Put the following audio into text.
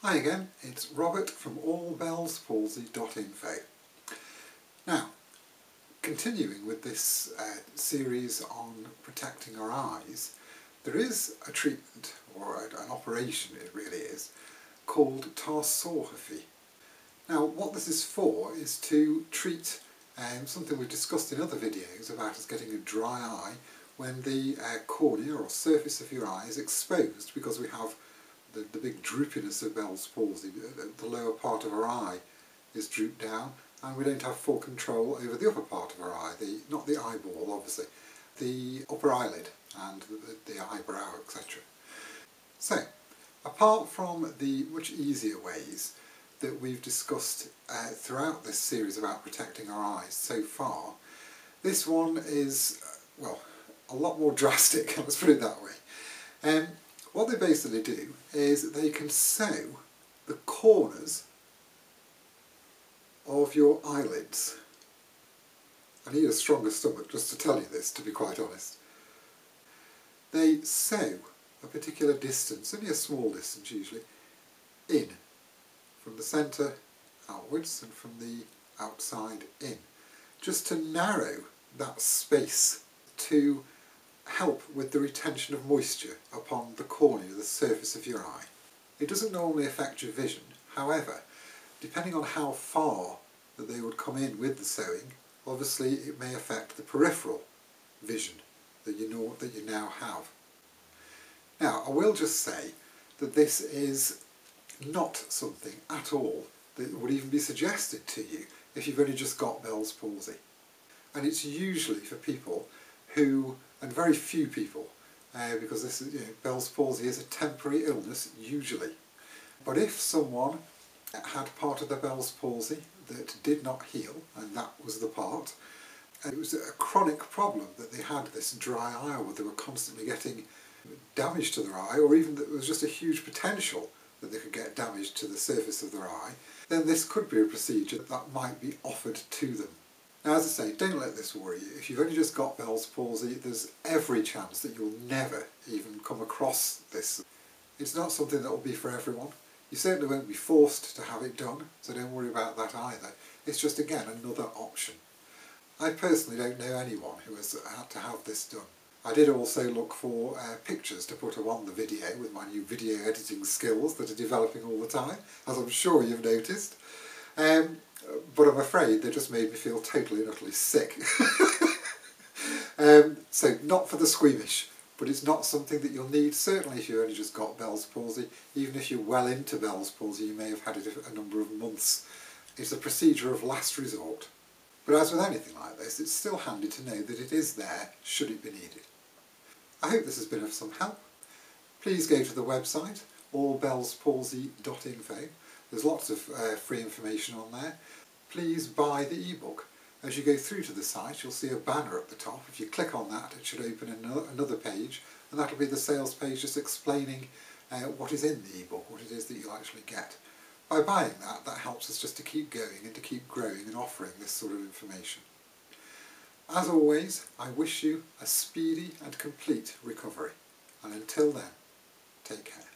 Hi again, it's Robert from allbellspalsy.info. Now, continuing with this series on protecting our eyes, there is a treatment, or an operation it really is, called Tarsorrhaphy. Now what this is for is to treat something we've discussed in other videos about us getting a dry eye when the cornea or surface of your eye is exposed because we have the big droopiness of Bell's palsy. The lower part of our eye is drooped down and we don't have full control over the upper part of our eye, not the eyeball obviously, the upper eyelid and the eyebrow, etc. So, apart from the much easier ways that we've discussed throughout this series about protecting our eyes so far, this one is, well, a lot more drastic, let's put it that way. What they basically do is they can sew the corners of your eyelids. I need a stronger stomach just to tell you this, to be quite honest. They sew a particular distance, only a small distance usually, in, from the centre outwards and from the outside in, just to narrow that space to help with the retention of moisture upon the cornea, the surface of your eye. It doesn't normally affect your vision, however, depending on how far that they would come in with the sewing, obviously it may affect the peripheral vision that you now have. Now, I will just say that this is not something at all that would even be suggested to you if you've only just got Bell's palsy. And it's usually for people who, and very few people, because this is, Bell's palsy is a temporary illness usually. But if someone had part of their Bell's palsy that did not heal, and that was the part, and it was a chronic problem that they had this dry eye, or they were constantly getting damage to their eye, or even that there was just a huge potential that they could get damage to the surface of their eye, then this could be a procedure that might be offered to them. Now, as I say, don't let this worry you. If you've only just got Bell's palsy, there's every chance that you'll never even come across this. It's not something that will be for everyone. You certainly won't be forced to have it done, so don't worry about that either. It's just, again, another option. I personally don't know anyone who has had to have this done. I did also look for pictures to put on the video with my new video editing skills that are developing all the time, as I'm sure you've noticed. But I'm afraid they just made me feel totally and utterly sick. So not for the squeamish, but it's not something that you'll need, certainly if you've only just got Bell's palsy. Even if you're well into Bell's palsy, you may have had it a number of months. It's a procedure of last resort. But as with anything like this, it's still handy to know that it is there should it be needed. I hope this has been of some help. Please go to the website, allbellspalsy.info. There's lots of free information on there. Please buy the ebook. As you go through to the site, you'll see a banner at the top. If you click on that, it should open another page, and that'll be the sales page just explaining what is in the ebook, what it is that you'll actually get. By buying that, that helps us just to keep going and to keep growing and offering this sort of information. As always, I wish you a speedy and complete recovery. And until then, take care.